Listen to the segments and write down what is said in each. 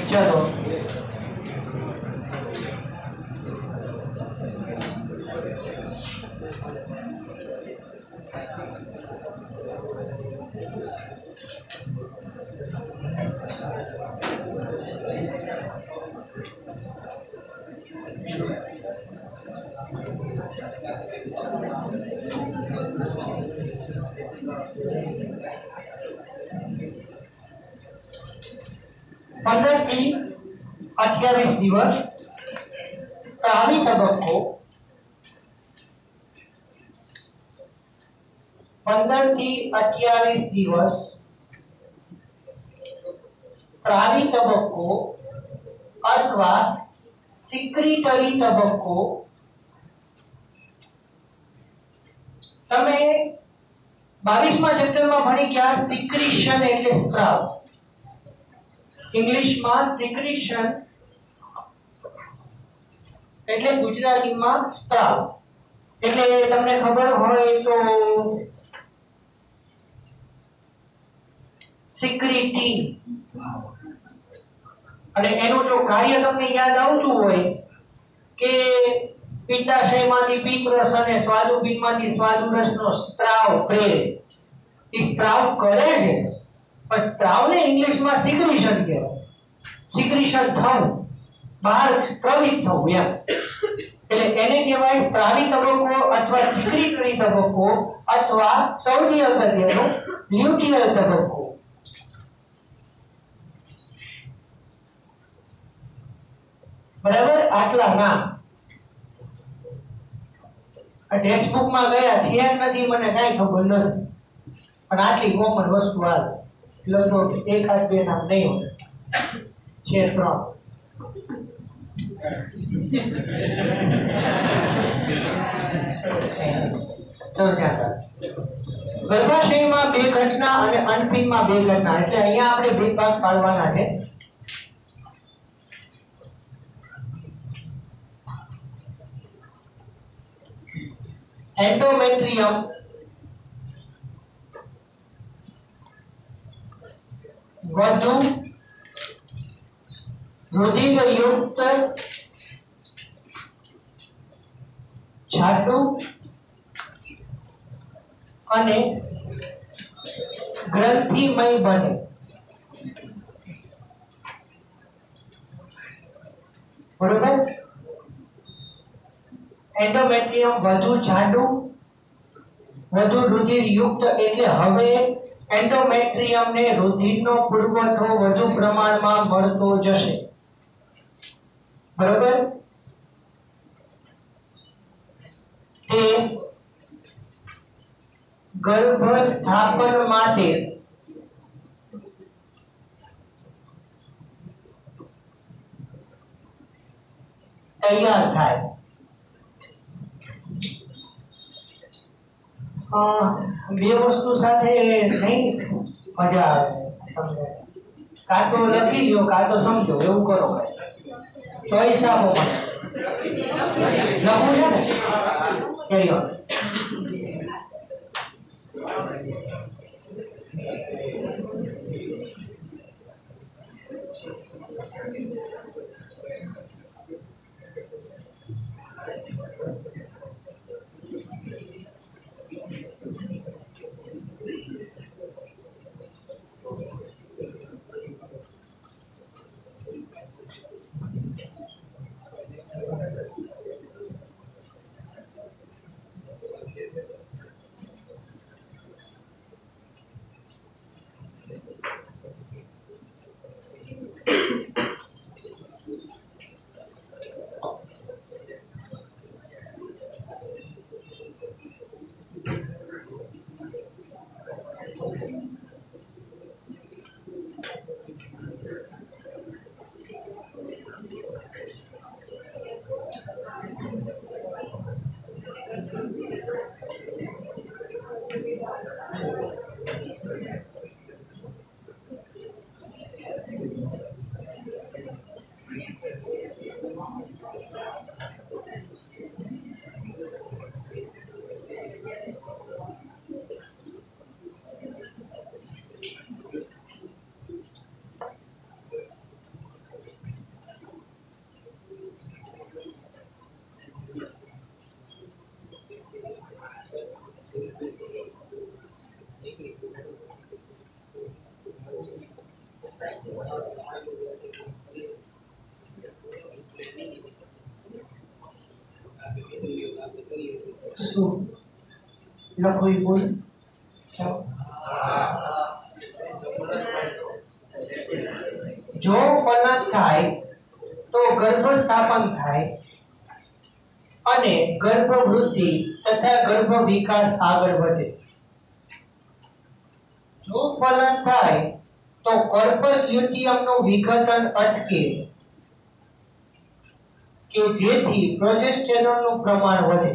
चलो पंद्रह थी 28 दिवस स्त्रावी तबक्को 15 થી 28 દિવસ સ્ત્રાવી તબક્કો अथवा सिक्रीटरी तबक्को तमे 22मा चैप्टर में भणी गया सिक्रीशन એટલે સ્ત્રાવ इंग्लिश में सिक्रीशन એટલે गुजराती में स्त्राव એટલે તમને खबर होय तो सिक्रीटिंग અને એનું જો કાર્ય તમને યાદ આવતું હોય કે પિત્તાશયમાંથી પિત્તરસ અને સ્વાદુપિંડમાંથી સ્વાદુરસનો સ્ત્રાવ પ્રેર એ સ્ત્રાવ કરે છે પણ સ્ત્રાવને ઇંગ્લિશમાં સિક્રીશન કહેવાય સિક્રીશન થવું બહાર સ્ત્રવિત થવું એમ એટલે એને કહેવાય સ્ત્રાવી તબક્કો અથવા સિક્રીટરી તબક્કો અથવા સૌથી અગત્યનો લ્યુટિયલ તબક્કો बराबर आटला ना टेक्स्ट बुक में गया छे नदी मने काई खबर नहीं पण आटली कॉमन वस्तु आ लगभग एक आध बे नाम नहीं होते छे त्रण चल जाता गर्भाशय में बे घटना અને અનપિંડ में बे घटना એટલે અહીંયા આપણે બે ભાગ પાડવાના છે एंडोमेट्रियम वधु रुधिर युक्त छाटू અને ગ્રંથિમય બને બરોબર एंडोमेट्रियम વધુ જાડુ વધુ રુધિર યુક્ત એટલે હવે एंडोमेट्रियम ने રુધિરનો પુરવઠો વધુ પ્રમાણમાં મળતો જશે બરાબર તે ગર્ભ સ્થાપન માટે તૈયાર થાય બે વસ્તુ સાથે નહીં મજા આવે તમને કાં તો લખી લો કાં તો સમજો એવું કરો ચોઈસ આપો મને લખવું છે ને કેરી ઓન શું લખવું એ બોલ. જો ફલન થાય તો ગર્ભસ્થાપન થાય અને ગર્ભવૃદ્ધિ તથા ગર્ભ વિકાસ આગળ વધે. જો ફલન થાય તો કોર્પસ લ્યુટિયમનું વિઘટન અટકે કે જેથી પ્રોજેસ્ટેરોનનું પ્રમાણ વધે.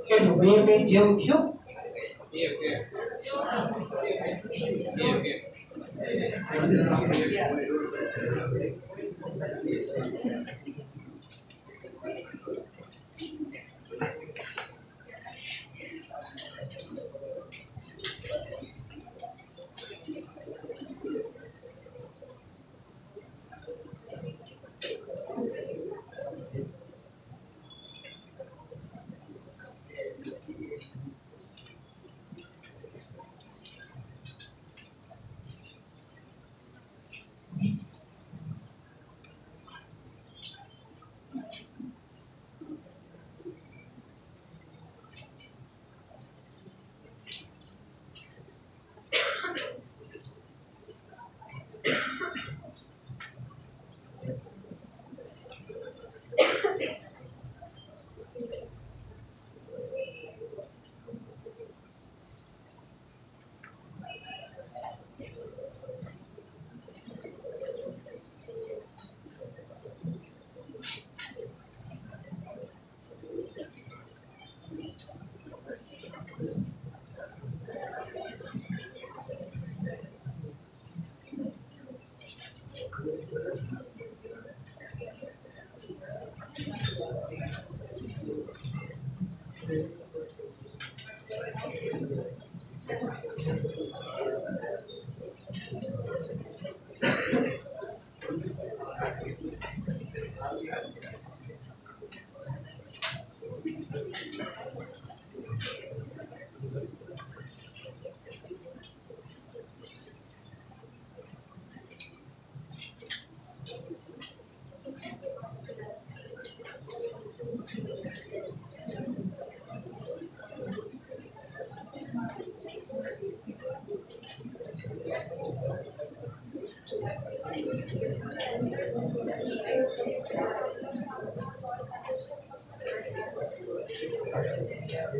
કેટલું 2 પેજ જેવું થયું.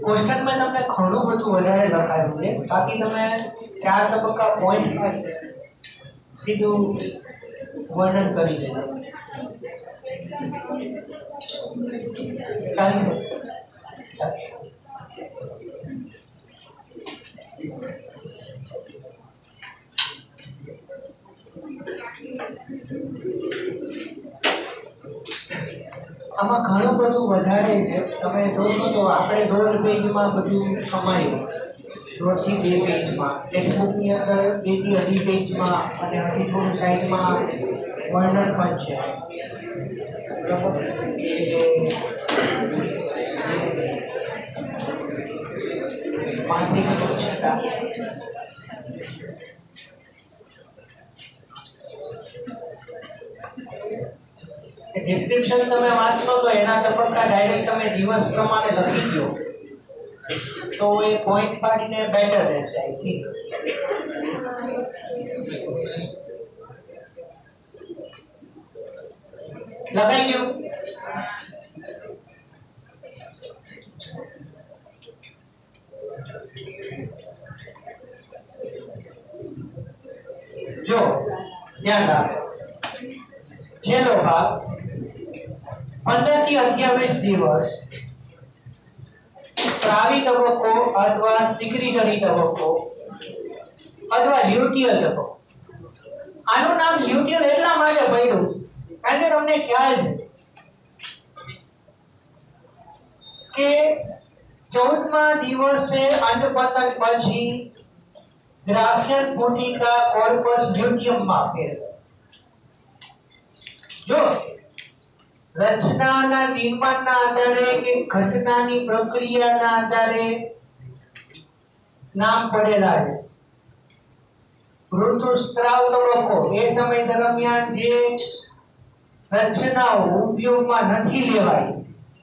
કોષ્ટકમાં તમને ઘણું બધું વધારે લખાયું છે, બાકી તમે 4 તબક્કા પોઈન્ટ સીધું વર્ણન કરી દેજો. ચાલશે. આમાં ઘણું બધું વધારે છે. તમે જોશો તો આપણે 1.5 પેજમાં બધું સમાયું, 1.5 થી 2 પેજમાં, ટેક્સ્ટબુકની અંદર 2 થી 2.5 પેજમાં, અને હજી થોડું સાઈડમાં વર્ણન પણ છે. બરાબર? માનસિક સ્વચ્છતા. ડિસ્ક્રિપ્શન તમે વાંચશો તો એના તબક્કા ડાયરેક્ટ તમે દિવસ પ્રમાણે લખી દો તો એ પોઈન્ટ પાડીને બેટર રહેશે. આઈ થિંક લખાઈ ગયું. જો ધ્યાન રાખો, છેલ્લો ભાગ 15 થી 28 દિવસ સ્ત્રાવી તબક્કો અથવા સિક્રેટરી તબક્કો અથવા લ્યુટિયલ તબક્કો. આનું નામ લ્યુટિયલ એટલા માટે પડ્યું કારણ કે તમને ખ્યાલ છે કે 14મા દિવસે અંડપતન પછી ગ્રાફિયન પુટિકા કોર્પસ લ્યુટિયમમાં ફેરવાય. જો રચનાના નિર્માણના આધારે કે ઘટનાની પ્રક્રિયાના આધારે નામ પડેલા છે. ઋતુસ્ત્રાવ તબક્કો એ સમય દરમિયાન જે રચનાઓ ઉપયોગમાં નથી લેવાય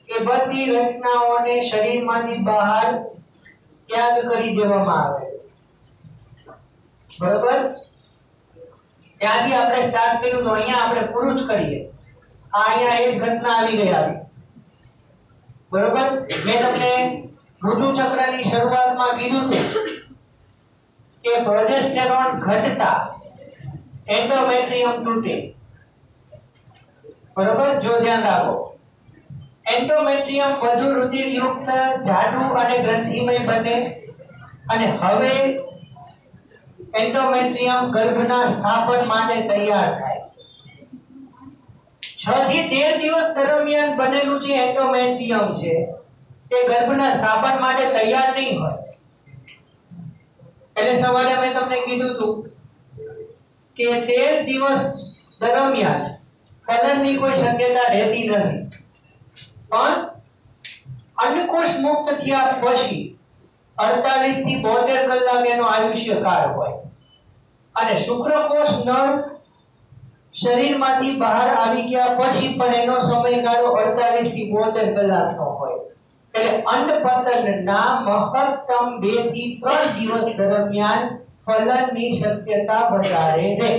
એ બધી રચનાઓને શરીરમાંથી બહાર ત્યાગ કરી દેવામાં આવે. બરોબર? ત્યાંથી આપણે સ્ટાર્ટ કર્યું તો અહીંયા આપણે પૂરું જ કરીએ. અહીંયા એ જ ઘટના આવી ગઈ આવી. બરોબર? મેં તમને ઋતુચક્રની શરૂઆતમાં કીધું હતું કે પ્રોજેસ્ટેરોન ઘટતા એન્ડોમેટ્રિયમ તૂટે. બરોબર? જો ધ્યાન રાખો, એન્ડોમેટ્રિયમ વધુ રુધિરયુક્ત, જાડુ અને ગ્રંથિમય બને અને હવે એન્ડોમેટ્રિયમ ગર્ભના સ્થાપન માટે તૈયાર થાય. 6 થી 13 દિવસ દરમિયાન બનેલું જે એન્ડોમેટ્રિયમ છે તે ગર્ભના સ્થાપન માટે તૈયાર નહીં હોય. એટલે સવારે મેં તમને કીધું હતું કે 13 દિવસ દરમિયાન ફલનની કોઈ શક્યતા રહેતી નથી, પણ અંડકોષ મુક્ત થયા પછી 48 થી 72 કલાક એનો આયુષ્યકાળ હોય અને શુક્રકોષ નર શરીરમાંથી બહાર આવી ગયા પછી પણ એનો સમયગાળો 48 થી 72 કલાકનો હોય. એટલે અંડપતનના મહત્તમ 2 થી 3 દિવસ દરમિયાન ફલનની શક્યતા વધારે રહે.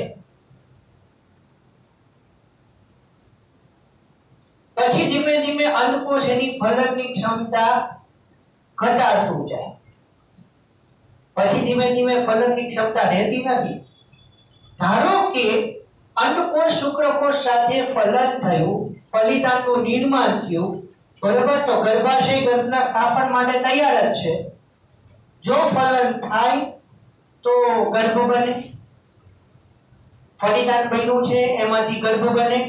પછી ધીમે ધીમે અંડકોષ એની ફલનની ક્ષમતા ઘટાડતું જાય. પછી ધીમે ધીમે ફલનની ક્ષમતા રહેતી નથી. ધારો કે અંડકોષ શુક્રકોષ સાથે ફલન થયું, ફલિતાંડનું નિર્માણ થયું, બરાબર? તો ગર્ભાશય ગર્ભના સ્થાપન માટે તૈયાર જ છે. જો ફલન થાય તો ગર્ભ બને, ફલિતાંડ બન્યું છે એમાંથી ગર્ભ બને,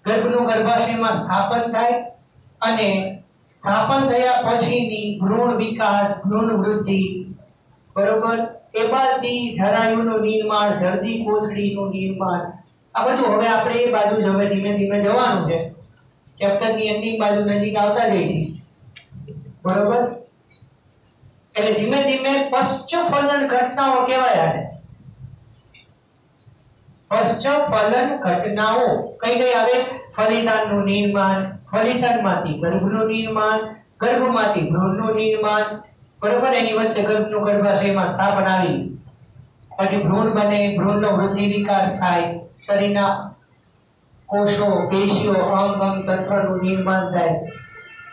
ગર્ભનું ગર્ભાશયમાં સ્થાપન થાય અને સ્થાપન થયા પછીની ભ્રૂણ વિકાસ, ભ્રૂણ વૃદ્ધિ, બરોબર? એ બાદથી જરાયુનું નિર્માણ, જર્દી કોથળીનું નિર્માણ, આ બધું હવે આપણે એ બાજુ જ હવે ધીમે ધીમે જવાનું છે. ચેપ્ટરની એન્ડિંગ બાજુ નજીક આવતા જઈએ છીએ. બરોબર? એટલે ધીમે ધીમે પશ્ચફલન ઘટનાઓ કહેવાય આને. પશ્ચફલન ઘટનાઓ કઈ કઈ આવે? ફલિતાંડનું નિર્માણ, ફલિતાંડમાંથી ગર્ભનું નિર્માણ, ગર્ભમાંથી ભ્રૂણનું નિર્માણ, બરોબર? એની વચ્ચે ગર્ભનું ગર્ભાશયમાં સ્થાપન આવી, પછી ભ્રૂણ બને, ભ્રૂણનો વૃદ્ધિ વિકાસ થાય, શરીરના કોષો, પેશીઓ, અંગ તંત્રનું નિર્માણ થાય,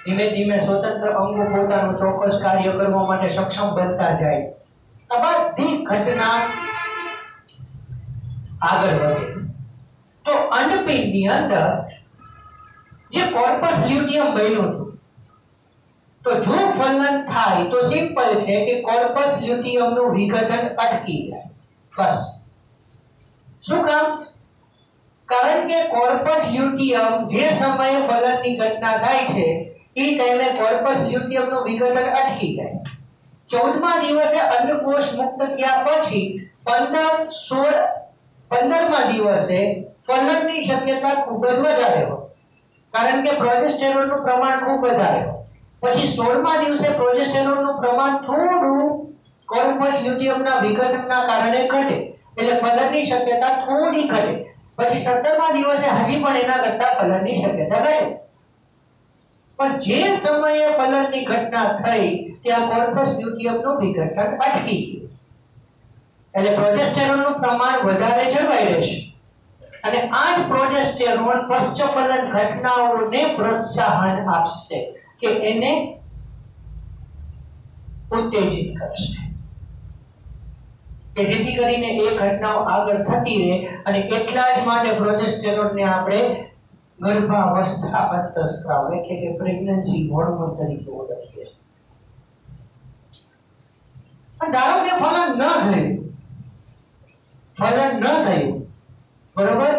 ધીમે ધીમે સ્વતંત્ર અંગો પોતાનું ચોક્કસ કાર્ય કરવા માટે સક્ષમ બનતા જાય. આ બધી ઘટના આગળ વધે. તો અંડપિંડની અંદર જે કોર્પસ લ્યુટિયમ બન્યું હતું, તો જો ફલન થાય તો સિમ્પલ છે કે કોર્પસ લ્યુટિયમનું વિઘટન અટકી જાય. બસ. શું કામ? કારણ કે કોર્પસ લ્યુટિયમ જે સમયે ફલનની ઘટના થાય છે એ ટાઈમે કોર્પસ લ્યુટિયમનું વિઘટન અટકી જાય. 14મા દિવસે અંડકોષ મુક્ત થયા પછી 15મા દિવસે ફલનની શક્યતા ખૂબ જ વધારે હોય, કારણ કે પ્રોજેસ્ટેરોનનું પ્રમાણ ખૂબ વધારે હોય. પછી 16મા દિવસે પ્રોજેસ્ટેરોનનું પ્રમાણ થોડું કોર્પસ લ્યુટિયમના વિઘટનના કારણે ઘટે, એટલે ફલનની શક્યતા થોડી ઘટે. પછી 17મા દિવસે હજી પણ એના કરતા ફલનની શક્યતા ઘટે. પણ જે સમયે ફલનની ઘટના થઈ ત્યાં કોર્પસ લ્યુટિયમનું વિઘટન અટકી ગયું, એટલે પ્રોજેસ્ટેરોનનું પ્રમાણ વધારે જળવાઈ રહેશે. અને આ જ પ્રોજેસ્ટેરોન પશ્ચફલન ઘટનાઓને પ્રોત્સાહન આપશે કે એને ઉત્તેજિત કરશે, કે જેથી કરીને એ ઘટનાઓ આગળ થતી રહે. અને એટલા જ માટે પ્રોજેસ્ટેરોનને આપણે ગર્ભાવસ્થા અંતઃસ્ત્રાવ એટલે કે પ્રેગ્નન્સી હોર્મોન તરીકે ઓળખીએ. ધારો કે ફલન ન થયું બરોબર,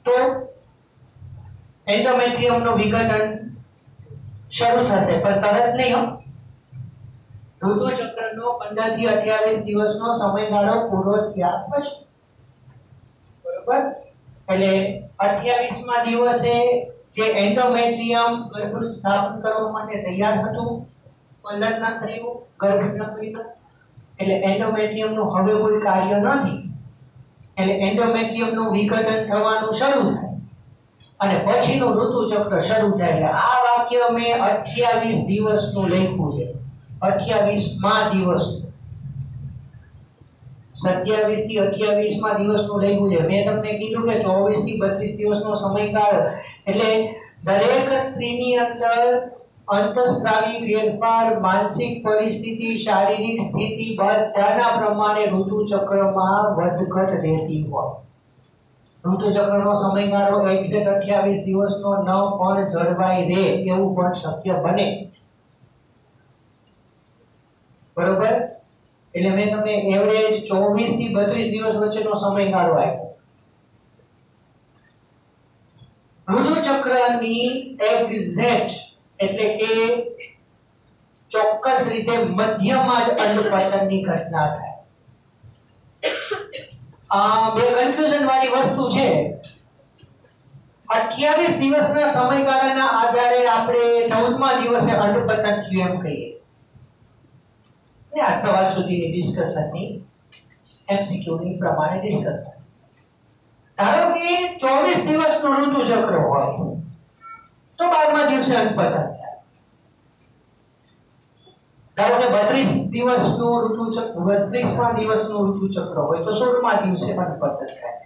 તો એન્ડોમેટ્રિયમનું વિઘટન શરૂ થશે, પણ તરત નહીં. ઋતુચક્રનો 15 થી 28 દિવસનો સમયગાળો પૂરો થયા પછી બરોબર, એટલે 28મા દિવસે જે એન્ડોમેટ્રિયમ ગર્ભનું સ્થાપન કરવા માટે તૈયાર હતું, ફલન ન થયું, ગર્ભ ન થયો, એટલે એન્ડોમેટ્રિયમનું હવે કોઈ કાર્ય નથી, એટલે એન્ડોમેટ્રિયમનું વિઘટન થવાનું શરૂ થાય અને પછીનું ઋતુચક્ર શરૂ થાય. એટલે આ વાક્ય મેં 28 દિવસનું લખ્યું છે, 28મા દિવસ, 27 થી 28મા દિવસનું લખ્યું છે. મેં તમને કીધું કે 24 થી 32 દિવસનો સમયગાળો, એટલે દરેક સ્ત્રીની અંદર અંતઃસ્ત્રાવી ફેરફાર, માનસિક પરિસ્થિતિ, શારીરિક સ્થિતિ બધાના પ્રમાણે ઋતુચક્રમાં વધઘટ રહેતી હોય. ઋતુચક્રનો સમયગાળો એક્ઝેક્ટ 28 દિવસનો ન પણ જળવાઈ રહે એવું પણ શક્ય બને, બરોબર. એટલે મેં તમને એવરેજ 24 થી 32 દિવસ વચ્ચેનો સમયગાળો આપ્યો. ઋતુચક્રની એક્ઝેક્ટ એટલે કે ચોક્કસ રીતે મધ્યમાં જ અંડપતનની ઘટના થાય. બે કન્ફ્યુઝન વાળી વસ્તુ છે. 28 દિવસના સમયગાળાના આધારે આપણે 14મા દિવસે અંડપતન થયું એમ કહીએ. આ સવાલ સુધીની ડિસ્કશનની એમસીક્યુની પ્રમાણે ડિસ્કશન. ધારો કે 24 દિવસનું ઋતુચક્ર હોય તો 12મા દિવસે અંડપતન થાય. ધારો કે 32 દિવસનું ઋતુચક્ર, 32મા દિવસનું ઋતુચક્ર હોય તો 16મા દિવસે અંડપતન થાય.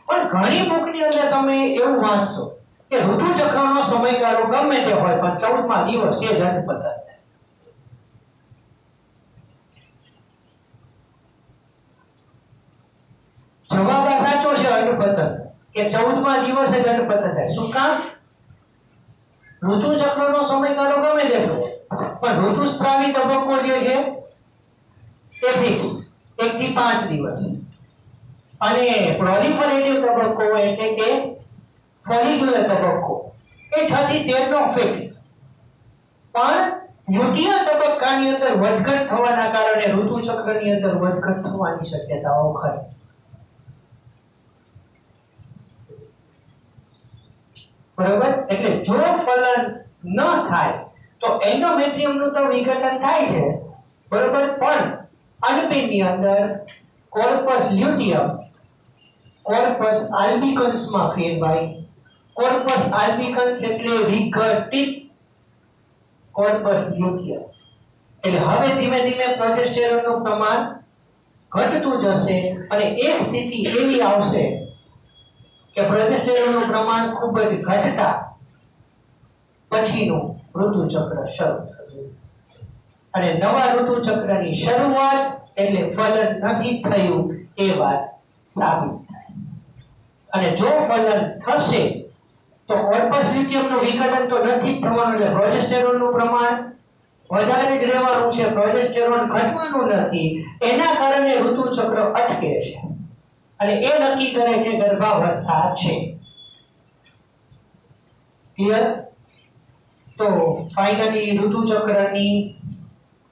પણ ઘણી બુકની અંદર તમે એવું વાંચશો કે ઋતુચક્રનો સમયગાળો ગમે તે હોય પણ 14મા દિવસે જ અંડપતન થાય. જવાબ આ સાચો છે, અંડપતન કે 14મા દિવસે જ અંડપતન થાય. શું કામ? ઋતુચક્રનો સમયગાળો ગમે તેટલો પણ ઋતુસ્ત્રાવી તબક્કો જે છે એ ફિક્સ 1 થી 5 દિવસ, અને પ્રોલિફરેટિવ તબક્કો એટલે કે ફોલિક્યુલર તબક્કો એ 6 થી 13 નો ફિક્સ. પણ લ્યુટિયલ તબક્કાની અંદર વધઘટ થવાના કારણે ઋતુચક્રની અંદર વધઘટ થવાની શક્યતાઓ ખરી. બરોબર. એટલે જો ફલન ન થાય તો એન્ડોમેટ્રિયમનું તો વિઘટન થાય છે, બરોબર, પણ અંડપિંડની અંદર કોર્પસ લ્યુટિયમ કોર્પસ આલ્બિકન્સમાં ફેરવાય. કોર્પસ આલ્બિકન્સ એટલે વિઘટિત કોર્પસ લ્યુટિયમ. એટલે હવે ધીમે ધીમે પ્રોજેસ્ટેરોનનું પ્રમાણ ઘટતું જશે અને એક સ્થિતિ એવી આવશે કે પ્રોજેસ્ટેરોનનું પ્રમાણ ખૂબ જ ઘટતા પછીનું ઋતુચક્ર શરૂ થશે. અને નવા ઋતુચક્રની શરૂઆત એટલે ફલન નથી થયું એ વાત સાબિત થાય. અને જો ફલન થશે તો કોર્પસ લ્યુટિયમનું વિઘટન તો નથી થવાનું, એટલે પ્રોજેસ્ટેરોનનું પ્રમાણ વધારે જ રહેવાનું છે, પ્રોજેસ્ટેરોન ઘટવાનું નથી. એના કારણે ઋતુચક્ર અટકે છે. અને એ નક્કી કરે છે ગર્ભાવસ્થા છે. ક્લિયર? તો ફાઇનલી ઋતુચક્રની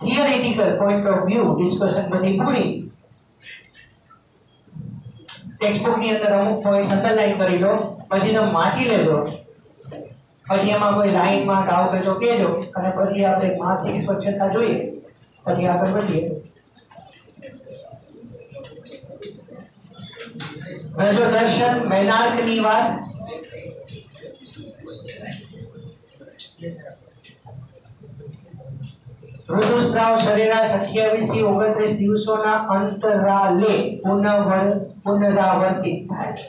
theoretical point of view discussion બધી પૂરી. ટેક્સ્ટબુક ની અંદર અમુક પોઈન્ટ અંડરલાઈન કરી લો, પછી તમે વાંચી લેજો, પછી એમાં કોઈ લાઈનમાં ડાઉટ હોય તો કહેજો, અને પછી આપણે માસિક સ્વચ્છતા જોઈએ, પછી આગળ વધીએ. રજો દર્શન મેનાર્કની વાત. ઋતુસ્રાવ સરેરાશ 28 થી 29 દિવસોના અંતરાલે પુનરાવર્તિત થાય છે.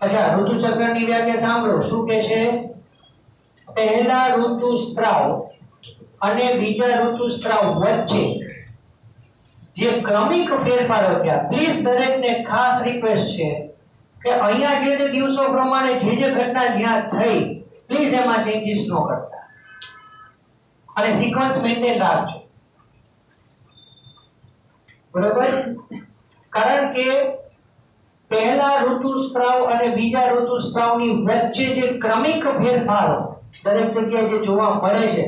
અચ્છા, ઋતુચક્રની વ્યાખ્યા સાંભળો. શું કહે છે? પહેલા ઋતુસ્રાવ અને બીજા ઋતુસ્રાવ વચ્ચે જે ક્રમિક ફેરફારો થયા, પ્લીઝ દરેકને ખાસ રિક્વેસ્ટ છે કે અહીંયા જે દિવસો પ્રમાણે જે ઘટના જ્યાં થઈ, પ્લીઝ એમાં ચેન્જીસ ન કરતા અને સિક્વન્સ મેન્ટેન રાખજો. બરાબર? કારણ કે પહેલા ઋતુસ્રાવ અને બીજા ઋતુસ્રાવની વચ્ચે જે ક્રમિક ફેરફારો દરેક જગ્યાએ જે જોવા મળે છે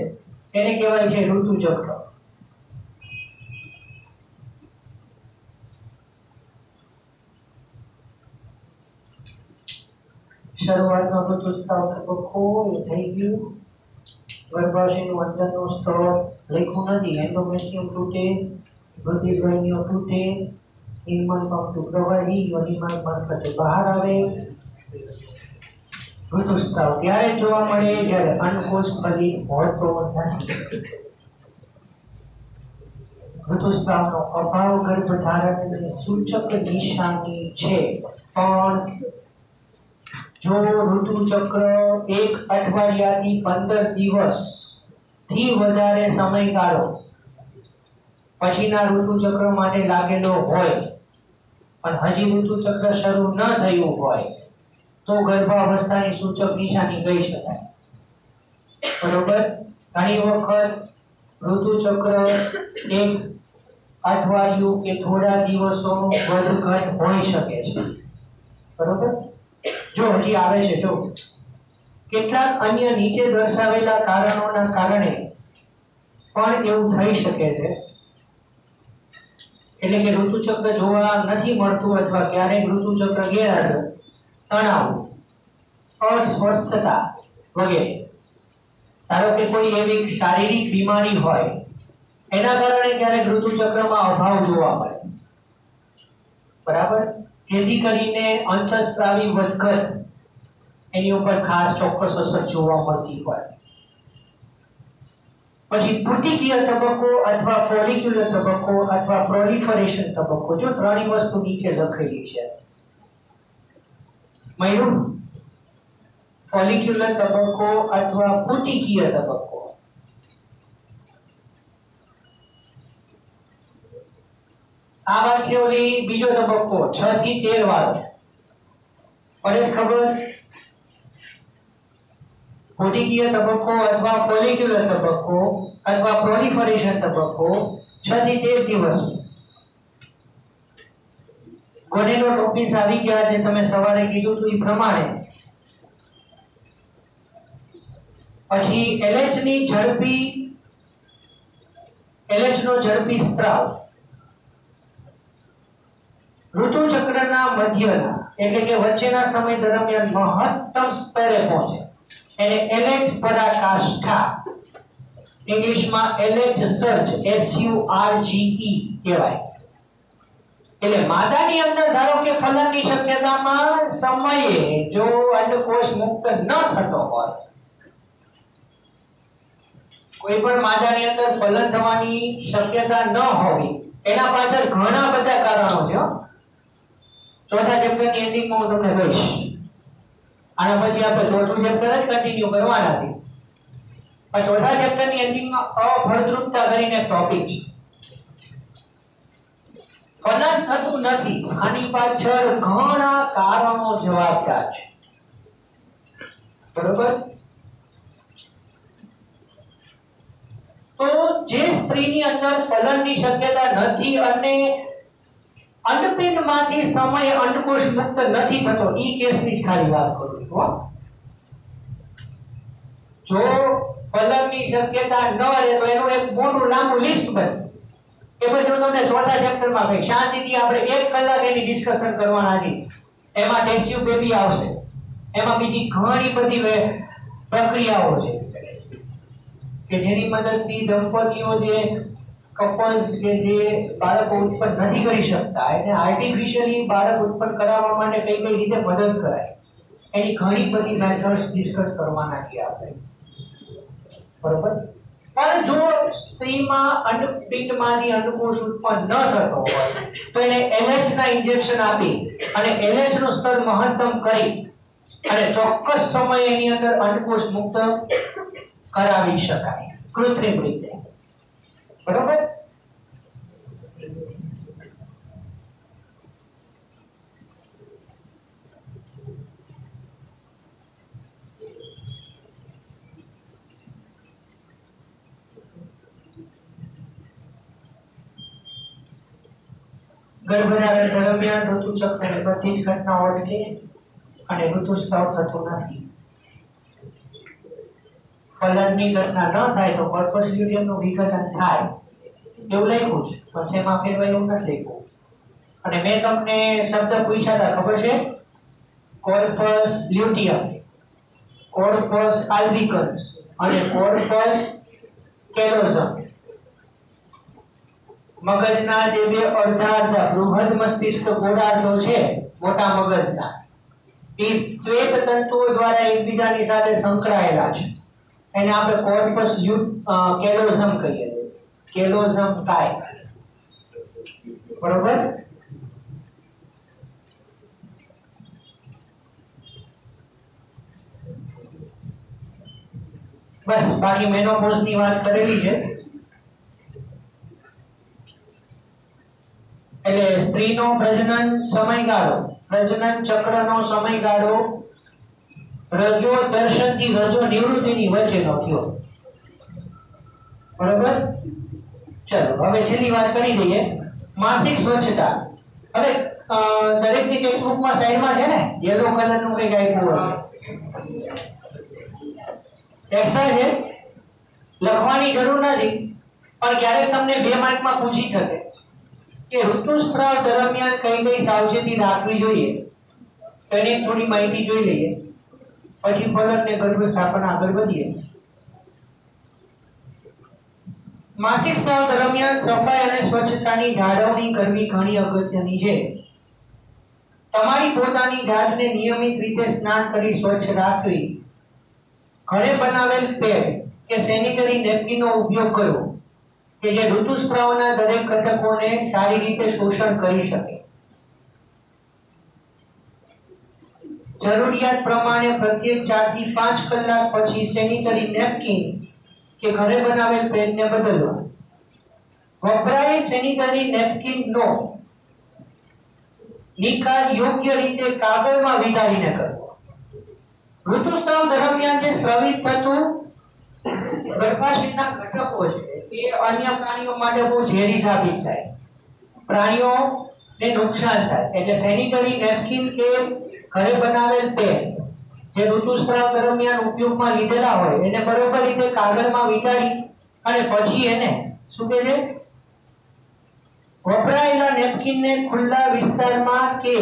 એને કહેવાય છે ઋતુચક્ર. શરૂઆતનો ઋતુસ્રાવ તબક્કો થઈ ગયું. ગર્ભાશયનું અંદરનું સ્તર લખ્યું નથી. એન્ડોમેટ્રિયમ તૂટે, રુધિરવાહિનીઓ તૂટે, હિમન પંપનું પ્રવાહી યોનિમાર્ગ મારફતે બહાર આવે. ઋતુસ્રાવ ત્યારે જોવા મળે જ્યારે અંડકોશ ફલિત હોતો નથી. ઋતુસ્રાવનો અભાવ ગર્ભધારણની સૂચક નિશાની છે, પણ જો ઋતુચક્ર 1 અઠવાડિયાથી 15 દિવસ થી વધારે સમયગાળો પછીના ઋતુચક્ર માટે લાગેલો હોય પણ હજી ઋતુચક્ર શરૂ ન થયું હોય તો ગર્ભાવસ્થાની સૂચક નિશાની કહી શકાય. બરોબર? ઘણી વખત ઋતુચક્ર 1 અઠવાડિયું કે થોડા દિવસોનું વધઘટ હોઈ શકે છે. બરોબર? જો હજી આવે છે, જો કેટલાક અન્ય નીચે દર્શાવેલા કારણોના કારણે પણ એવું થઈ શકે છે. એટલે કે ઋતુચક્ર જોવા નથી મળતું અથવા ક્યારેક ઋતુચક્ર ગેરહાજર, તણાવ, અસ્વસ્થતા વગેરે. ધારો કે કોઈ એવી શારીરિક બીમારી હોય એના કારણે ક્યારેક ઋતુચક્રમાં અભાવ જોવા મળે. બરાબર? જેથી કરીને અંતઃસ્ત્રાવી વધઘટ એની ઉપર ખાસ ચોક્કસ અસર જોવા મળતી હોય. પછી પુટિકીય તબક્કો અથવા ફોલિક્યુલર તબક્કો અથવા પ્રોલિફરેશન તબક્કો. જો ત્રણેય વસ્તુ નીચે લખેલી છે. મયુર, ફોલિક્યુલર તબક્કો અથવા પુટિકીય તબક્કો. આ વાત છે ઓલી બીજો તબક્કો 6 થી 13 વાળો. પડે જ ખબર? પુટિકીય તબક્કો અથવા ફોલિક્યુલર તબક્કો અથવા પ્રોલિફરેશન તબક્કો 6 થી 13 દિવસ. ગોનેડોટ્રોપિન્સ આવી ગયા છે, તમે સવારે કીધું હતું એ પ્રમાણે. પછી LH નો ઝડપી સ્ત્રાવ ઋતુચક્રના મધ્યના એટલે કે વચ્ચેના સમય દરમિયાન મહત્તમ સ્તરે પહોંચે એને LH પરાકાષ્ઠા, ઇંગ્લિશમાં LH સર્જ, SURGE કહેવાય. એટલે માદાની અંદર ધારો કે ફલનની શક્યતામાં સમયે જો અંડકોષ મુક્ત ન થતો હોય, કોઈ પણ માદાની અંદર ફલન થવાની શક્યતા ન હોવી, એના પાછળ ઘણા બધા કારણો છે. ચોથા ચેપ્ટરની એન્ડિંગમાં હું તમને કહીશ. આના પછી આપણે ચોથું ચેપ્ટર જ કન્ટિન્યુ કરવાના છે. પણ ચોથા ચેપ્ટરની એન્ડિંગમાં અફળદ્રુપતા કરીને ટોપિક છે. ફલન થતું નથી, આની પાછળ ઘણા કારણો જવાબદાર છે. બરોબર? અંદર ફલનની શક્યતા નથી અને અંડપિંડમાંથી સમય અંડકોશ મુક્ત નથી થતો, ઈ કેસની જ ખાલી વાત કરું છું હો. જો ફલનની શક્યતા ન રહે તો એનું એક મોટું લાંબુ લિસ્ટ બને. એ પછી હું તમને ચોથા ચેપ્ટરમાં કહી શાંતિથી આપણે 1 કલાક એની ડિસ્કશન કરવાના છીએ. એમાં ટેસ્ટ ટ્યુબ બેબી આવશે, એમાં બીજી ઘણી બધી પ્રક્રિયાઓ છે કે જેની મદદથી દંપતીઓ જે કપલ્સ કે જે બાળકો ઉત્પન્ન નથી કરી શકતા એને આર્ટિફિશિયલી બાળક ઉત્પન્ન કરાવવા માટે કઈ કઈ રીતે મદદ કરાય, એની ઘણી બધી મેથડ્સ ડિસ્કસ કરવાના છીએ આપણે, બરોબર. પણ જો સ્ત્રીમાં અંડપિંડમાંથી અંડકોશ ઉત્પન્ન ન થતો હોય તો એને LH ના ઇન્જેક્શન આપી અને LH નું સ્તર મહત્તમ કરી અને ચોક્કસ સમય એની અંદર અંડકોશ મુક્ત કરાવી શકાય કૃત્રિમ રીતે, બરોબર. ગર્ભધારણ દરમિયાન ઋતુચક્રની બધી જ ઘટનાઓ અટકે અને ઋતુસ્રાવ થતો નથી. ફલનની ઘટના ન થાય તો કોર્પસ લ્યુટિયમનું વિઘટન થાય એવું લખ્યું છે, બસ એમાં ફેરવાય એવું નથી લખ્યું. અને મેં તમને શબ્દ પૂછ્યા હતા ખબર છે, કોર્પસ લ્યુટિયમ, કોર્પસ આલ્બિકન્સ અને કોર્પસ કેલોઝમ. મગજના જે બે અર્ધાર્ધ બૃહદ મસ્તિષ્ક ગોળાર્ધો છે મોટા મગજના, એ શ્વેત તંતુઓ દ્વારા એકબીજાની સાથે સંકળાયેલા છે. એને આપણે કોર્પસ કેલોઝમ કહીએ છીએ, કેલોઝમ કાય, બરોબર. બસ બાકી મેનોપોઝની વાત કરેલી છે. એટલે સ્ત્રીનો પ્રજનન સમયગાળો, પ્રજનન ચક્રનો સમયગાળો રજો દર્શનથી રજો નિવૃત્તિની વચ્ચેનો થયો, બરોબર. ચલો હવે છેલ્લી વાત કરી દઈએ, માસિક સ્વચ્છતા. હવે દરેકની ટેક્સ્ટબુકમાં સાઈડમાં છે ને યલો કલરનું કંઈક આપ્યું હશે, એક્સ્ટ્રા છે, લખવાની જરૂર નથી, પણ ક્યારેક તમને 2 માર્કમાં પૂછી શકે કે ઋતુસ્રાવ દરમિયાન કઈ કઈ સાવચેતી રાખવી જોઈએ, તો એની થોડી માહિતી જોઈ લઈએ, પછી ફલન ને ગર્ભ સ્થાપન આગળ વધીએ. માસિક સ્ત્રાવ દરમિયાન સફાઈ અને સ્વચ્છતાની જાળવણી કરવી ઘણી અગત્યની છે. તમારી પોતાની જાતને નિયમિત રીતે સ્નાન કરી સ્વચ્છ રાખવી, ઘરે બનાવેલ પેડ કે સેનિટરી નેપકિનનો ઉપયોગ કરવો કે જે ઋતુસ્રાવના દરેક ઘટકોને સારી રીતે શોષણ કરી શકે. જરૂરિયાત પ્રમાણે પ્રત્યેક 4 થી 5 કલાક પછી સેનિટરી નેપકિન કે ઘરે બનાવેલ પેડને બદલવા. વપરાયેલ સેનિટરી નેપકિનનો નિકાલ યોગ્ય રીતે કાગળમાં વીંટાળીને કરવો. ઋતુસ્રાવ દરમિયાન જે સ્રવિત થતું ગર્ભાશયના ઘટકો છે એ અન્ય પ્રાણીઓ માટે બહુ ઝેરી સાબિત થાય, પ્રાણીઓને નુકસાન થાય. એટલે સેનિટરી નેપકિન કે ઘરે બનાવેલ પેડ જે ઋતુસ્રાવ દરમિયાન ઉપયોગમાં લીધેલા હોય એને બરોબર રીતે કાગળમાં વીંટાળી અને પછી એને શું કહે છે, વપરાયેલા નેપકિનને ખુલ્લા વિસ્તારમાં કે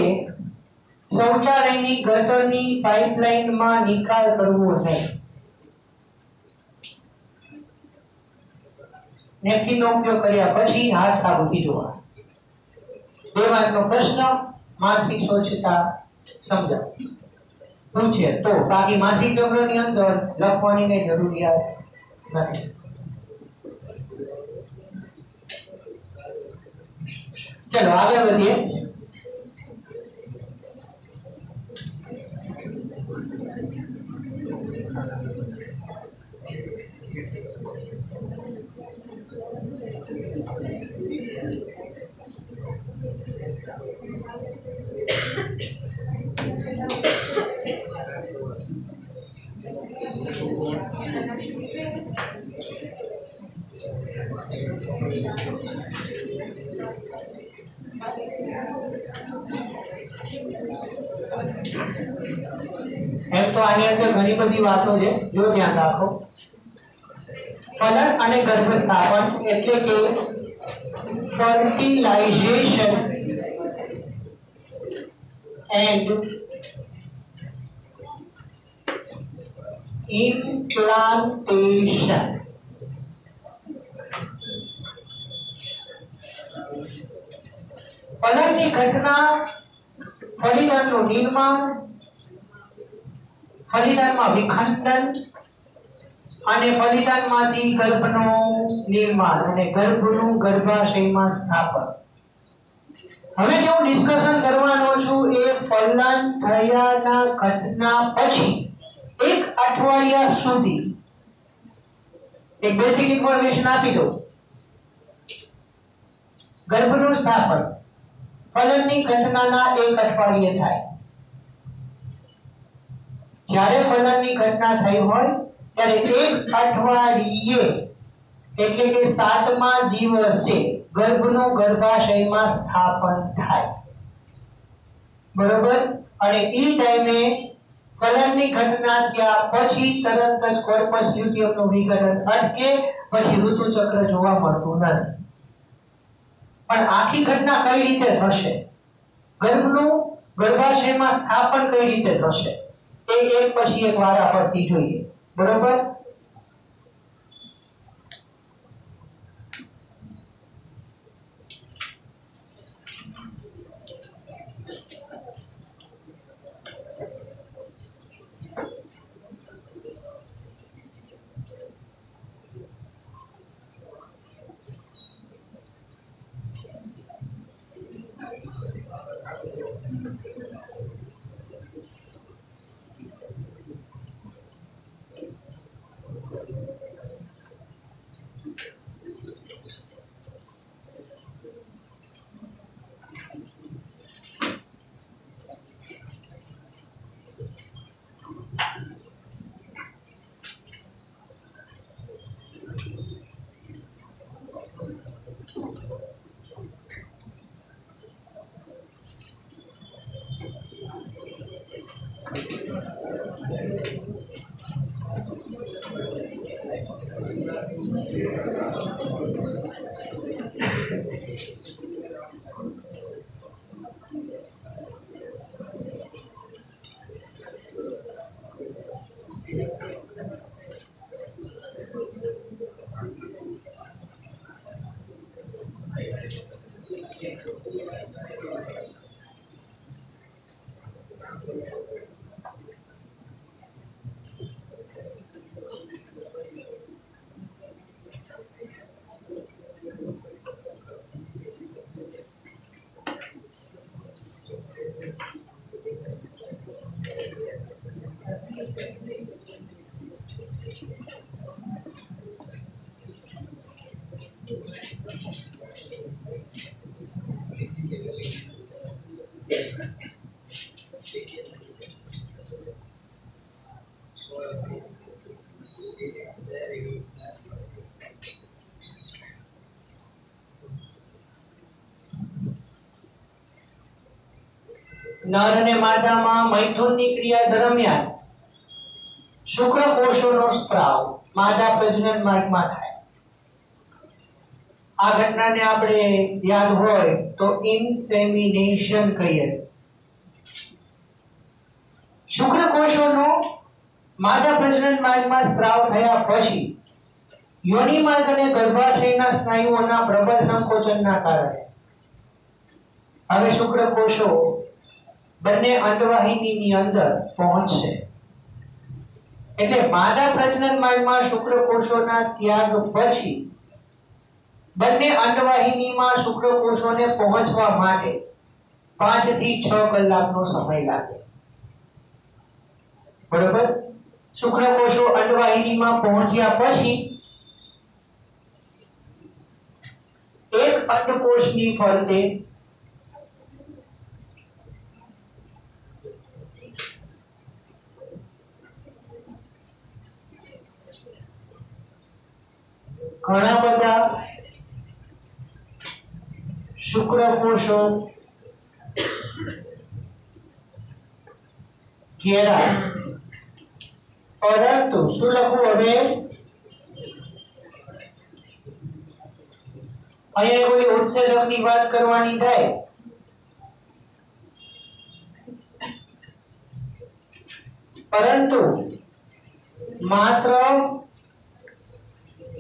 શૌચાલયની ગટરની પાઇપલાઇનમાં નિકાલ કરવો નહીં. નેપકિનનો ઉપયોગ કર્યા પછી હાથ સાબુથી ધોવા. 2 માર્કનો પ્રશ્ન, માસિક સ્વચ્છતા સમજાવો પૂછે તો. બાકી માસિક ચક્રની અંદર લખવાની કઈ જરૂરિયાત નથી. ચલો આગળ વધીએ. એમ તો આની અંદર ઘણી બધી વાતો છે, જો ધ્યાન રાખો। ફલન અને ગર્ભસ્થાપન એટલે કે ફર્ટિલાઇઝેશન એન્ડ ઇમ્પ્લાન્ટેશન। ફલનની ઘટના, ફલિતાનનું નિર્માણ, ફલિતાનમાં વિખંડન અને ફલિતાનમાંથી ગર્ભનું નિર્માણ અને ગર્ભનું ગર્ભાશયમાં સ્થાપન। હવે જે હું ડિસ્કશન કરવાનો છું એ ફલન થયાના ઘટના પછી એક અઠવાડિયા સુધી એક બેસિક ઇન્ફોર્મેશન આપી દઉં। ગર્ભનું સ્થાપન ફલનની ઘટનાના એક અઠવાડિયે થાય। જ્યારે ફલનની ઘટના થઈ હોય ત્યારે એક અઠવાડિયે એટલે કે 7મા દિવસે ગર્ભનું ગર્ભાશયમાં સ્થાપન થાય, બરોબર। અને એ ટાઈમે ફલનની ઘટના થયા પછી તરત જ કોર્પસ લ્યુટિયમનું વિઘટન અટકે, પછી ઋતુચક્ર જોવા મળતું નથી। પણ આખી ઘટના કઈ રીતે થશે, ગર્ભનું ગર્ભાશયમાં સ્થાપન કઈ રીતે થશે, એ એક પછી એક વારા પરથી જોઈએ, બરોબર। નર અને માદામાં મૈથુનની ક્રિયા દરમિયાન શુક્રકોષોનો સ્ત્રાવ માદા પ્રજનન માર્ગમાં થાય। આ ઘટનાને આપણે યાદ હોય તો ઇન્સેમિનેશન કહીએ। શુક્રકોષોનો માદા પ્રજનન માર્ગમાં સ્ત્રાવ થયા પછી યોનિ માર્ગ અને ગર્ભાશયના સ્નાયુઓના પ્રબળ સંકોચનના કારણે હવે શુક્રકોષો બંને અંડવાહિનીની અંદર પહોંચશે। એટલે માદા પ્રજનન માર્ગમાં શુક્રકોષોના ત્યાગ પછી બંને અંડવાહિનીમાં શુક્રકોષોને પહોંચવા માટે 5 થી 6 કલાકનો સમય લાગે, બરોબર। શુક્રકોષો અંડવાહિનીમાં પહોંચ્યા પછી એક અંડકોષની ફરતે घणा बधा शुक्रकोशो घेरा परंतु શું લખવું હવે અહીંયા કોઈ ઉત્સેચકની વાત કરવાની થાય परंतु मात्र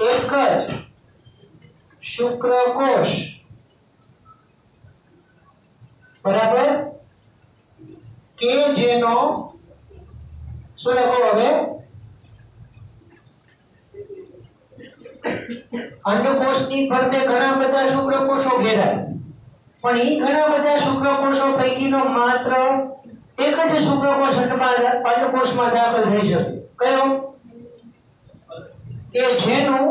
एक ज शुक्रकोश बराबर के जेनो શું લખો હવે અંડકોશની ફરતે ઘણા બધા શુક્રકોશો ઘેરાય પણ ઈ ઘણા બધા શુક્રકોશો પૈકીનો માત્ર एक ज शुक्रकोश अंडकोशમાં દાખલ થઈ શકે કયો કે જેનું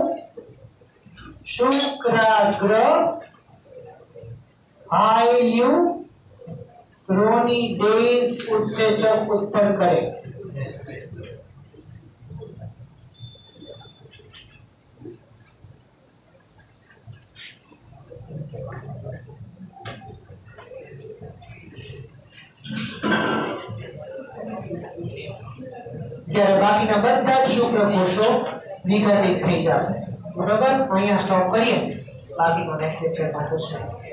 શુક્રાગ્ર હાયલ્યુરોનિડેઝ उत्सेचक उत्पन्न करे જ્યારે બાકીના બધા જ શુક્રકોશો વિઘટિત થઈ જશે બરાબર અહીંયા સ્ટોપ કરીએ બાકીનો નેક્સ્ટ લેક્ચરમાં જોશું